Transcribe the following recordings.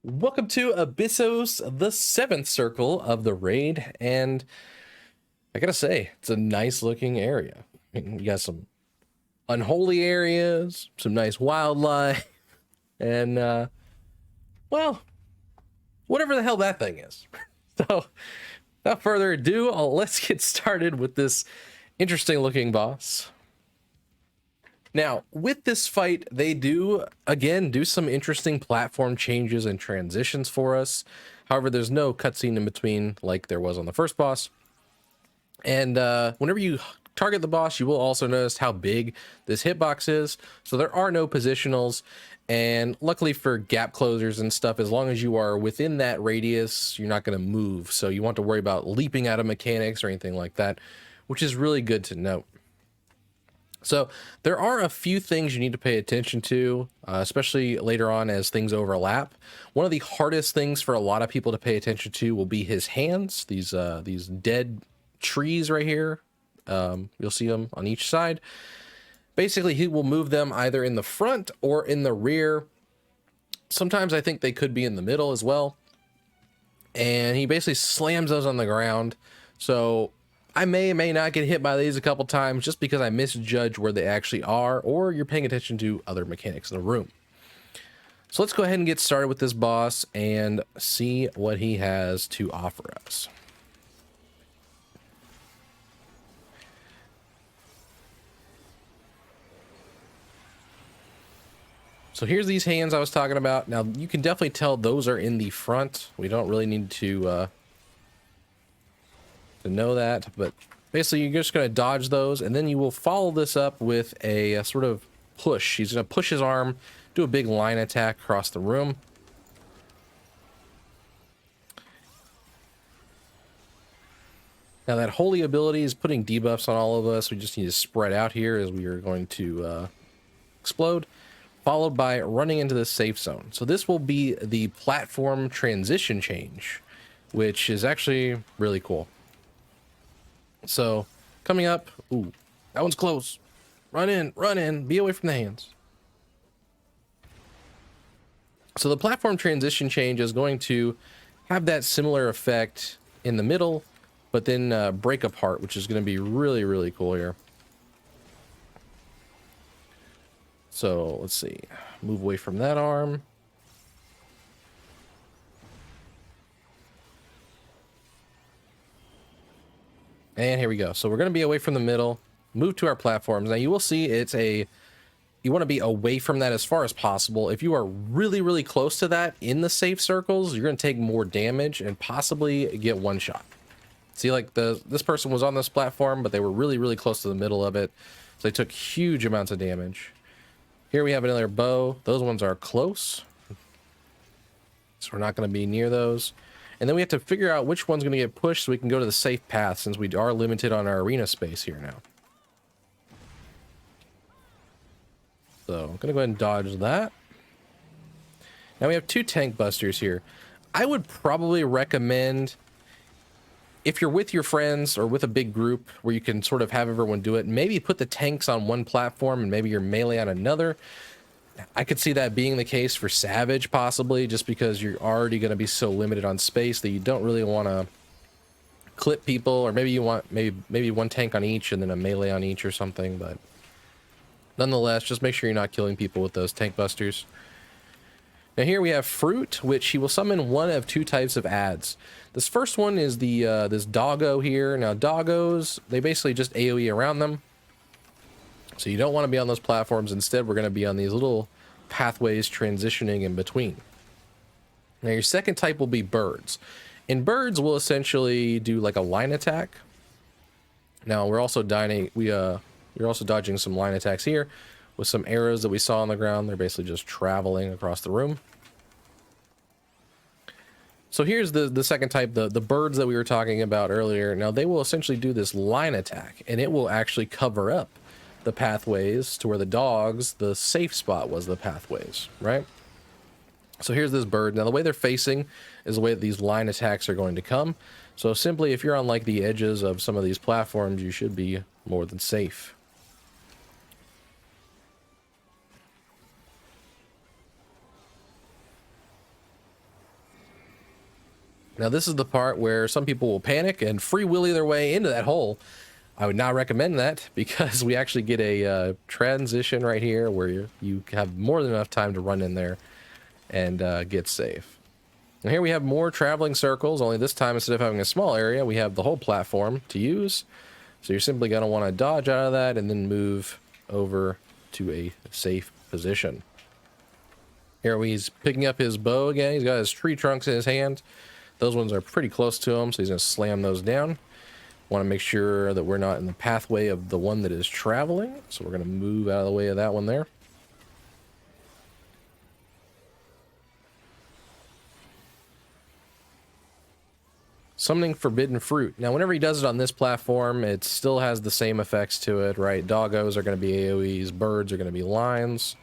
Welcome to Abyssos, the seventh circle of the raid, and I gotta say, it's a nice looking area. You got some unholy areas, some nice wildlife, and well, whatever the hell that thing is. So, without further ado, let's get started with this interesting looking boss. Now, with this fight, they do, again, do some interesting platform changes and transitions for us. However, there's no cutscene in between like there was on the first boss. And whenever you target the boss, you will also notice how big this hitbox is. So there are no positionals. And luckily for gap closers and stuff, as long as you are within that radius, you're not going to move. So you want to worry about leaping out of mechanics or anything like that, which is really good to note. So there are a few things you need to pay attention to, especially later on as things overlap. One of the hardest things for a lot of people to pay attention to will be his hands, these dead trees right here. You'll see them on each side. Basically, he will move them either in the front or in the rear. Sometimes I think they could be in the middle as well. And he basically slams those on the ground. So I may or may not get hit by these a couple times just because I misjudge where they actually are, or you're paying attention to other mechanics in the room. So let's go ahead and get started with this boss and see what he has to offer us. So here's these hands I was talking about. Now you can definitely tell those are in the front. We don't really need to know that, but basically you're just going to dodge those, and then you will follow this up with a sort of push. He's going to push his arm, do a big line attack across the room. Now that holy ability is putting debuffs on all of us. We just need to spread out here as we are going to explode, followed by running into the safe zone. So this will be the platform transition change, which is actually really cool. So coming up, ooh, that one's close. Run in, be away from the hands. So the platform transition change is going to have that similar effect in the middle, but then break apart, which is going to be really, really cool here. So let's see, move away from that arm. And here we go. So we're going to be away from the middle, move to our platforms. Now you will see you want to be away from that as far as possible. If you are really, really close to that in the safe circles, you're going to take more damage and possibly get one shot. See, like this person was on this platform, but they were really, really close to the middle of it. So they took huge amounts of damage. Here we have another bow. Those ones are close, so we're not going to be near those. And then we have to figure out which one's going to get pushed so we can go to the safe path, since we are limited on our arena space here now. So I'm going to go ahead and dodge that. Now we have two tank busters here. I would probably recommend, if you're with your friends or with a big group where you can sort of have everyone do it, maybe put the tanks on one platform and maybe your melee on another. I could see that being the case for Savage, possibly, just because you're already going to be so limited on space that you don't really want to clip people, or maybe you want maybe one tank on each and then a melee on each or something. But nonetheless, just make sure you're not killing people with those tank busters. Now here we have Fruit, which he will summon one of two types of ads. This first one is the this doggo here. Now doggos, they basically just AoE around them. So you don't want to be on those platforms. Instead, we're going to be on these little pathways transitioning in between. Now your second type will be birds. And birds will essentially do like a line attack. Now we're also we're also dodging some line attacks here with some arrows that we saw on the ground. They're basically just traveling across the room. So here's the second type, the birds that we were talking about earlier. Now they will essentially do this line attack, and it will actually cover up the pathways to where the dogs, the safe spot was the pathways, right? So here's this bird. Now the way they're facing is the way that these line attacks are going to come. So simply, if you're on like the edges of some of these platforms, you should be more than safe. Now, this is the part where some people will panic and free willy their way into that hole. I would not recommend that, because we actually get a transition right here where you have more than enough time to run in there and get safe. And here we have more traveling circles, only this time instead of having a small area, we have the whole platform to use. So you're simply going to want to dodge out of that and then move over to a safe position. Here he's picking up his bow again. He's got his tree trunks in his hand. Those ones are pretty close to him, so he's going to slam those down. Want to make sure that we're not in the pathway of the one that is traveling, so we're going to move out of the way of that one there. Summoning forbidden fruit. Now, whenever he does it on this platform, it still has the same effects to it, right? Doggos are going to be AoEs, birds are going to be lines.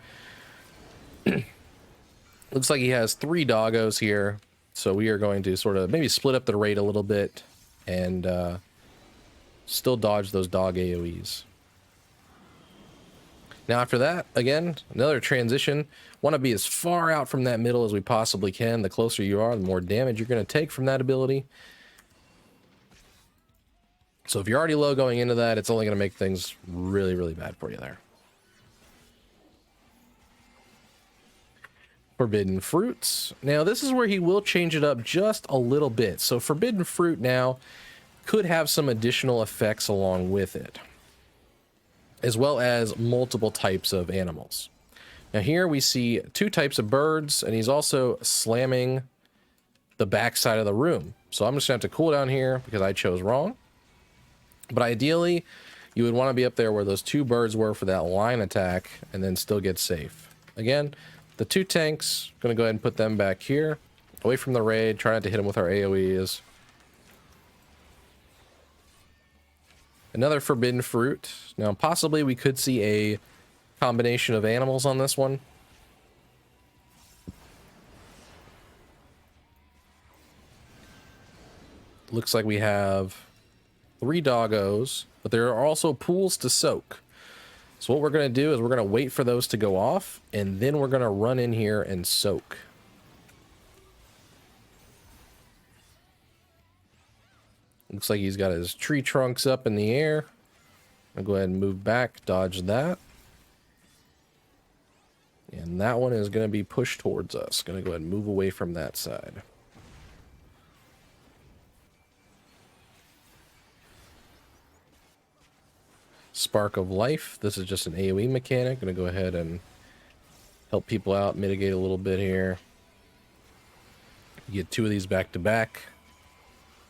Looks like he has 3 doggos here, so we are going to sort of maybe split up the raid a little bit and still dodge those dog AoEs. Now after that, again, another transition. Want to be as far out from that middle as we possibly can. The closer you are, the more damage you're going to take from that ability. So if you're already low going into that, it's only going to make things really, really bad for you there. Forbidden fruits. Now this is where he will change it up just a little bit. So forbidden fruit now could have some additional effects along with it, as well as multiple types of animals. Now here we see 2 types of birds, and he's also slamming the back side of the room. So I'm just gonna have to cool down here because I chose wrong. But ideally, you would want to be up there where those 2 birds were for that line attack and then still get safe. Again, the 2 tanks, gonna go ahead and put them back here, away from the raid, try not to hit them with our AoEs. Another forbidden fruit. Now, possibly we could see a combination of animals on this one. Looks like we have 3 doggos, but there are also pools to soak. So what we're going to do is we're going to wait for those to go off, and then we're going to run in here and soak. Looks like he's got his tree trunks up in the air. I'll go ahead and move back, dodge that. And that one is going to be pushed towards us. Going to go ahead and move away from that side. Spark of Life. This is just an AoE mechanic. Going to go ahead and help people out, mitigate a little bit here. You get 2 of these back to back.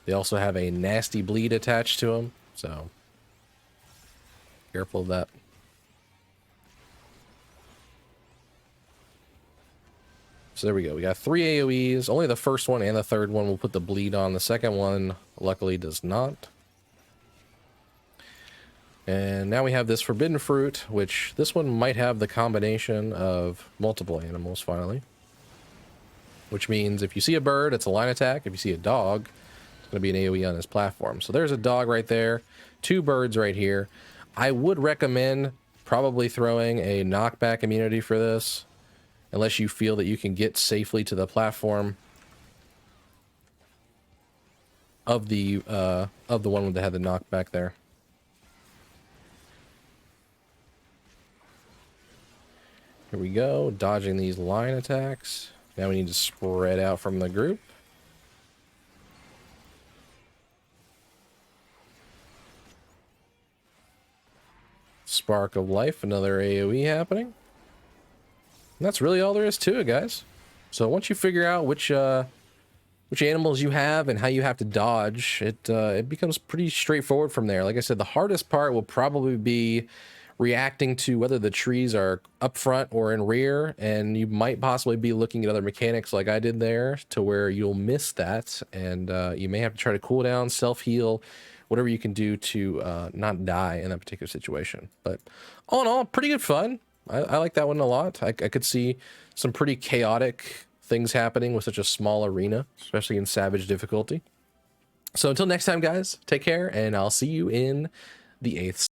They also have a nasty bleed attached to them, so careful of that. So there we go. We got 3 AoEs. Only the first one and the third one will put the bleed on. The second one, luckily, does not. And now we have this forbidden fruit, which this one might have the combination of multiple animals finally. Which means if you see a bird, it's a line attack. If you see a dog, it's going to be an AoE on this platform. So there's a dog right there, 2 birds right here. I would recommend probably throwing a knockback immunity for this, unless you feel that you can get safely to the platform of the one that had the knockback there. Here we go, dodging these line attacks. Now we need to spread out from the group. Spark of Life, another AoE happening. And that's really all there is to it, guys. So once you figure out which animals you have and how you have to dodge, it becomes pretty straightforward from there. Like I said, the hardest part will probably be reacting to whether the trees are up front or in rear, and you might possibly be looking at other mechanics like I did there to where you'll miss that, and you may have to try to cool down, self-heal, whatever you can do to not die in that particular situation. But all in all, pretty good fun. I like that one a lot. I could see some pretty chaotic things happening with such a small arena, especially in Savage difficulty. So until next time, guys, take care, and I'll see you in the 8th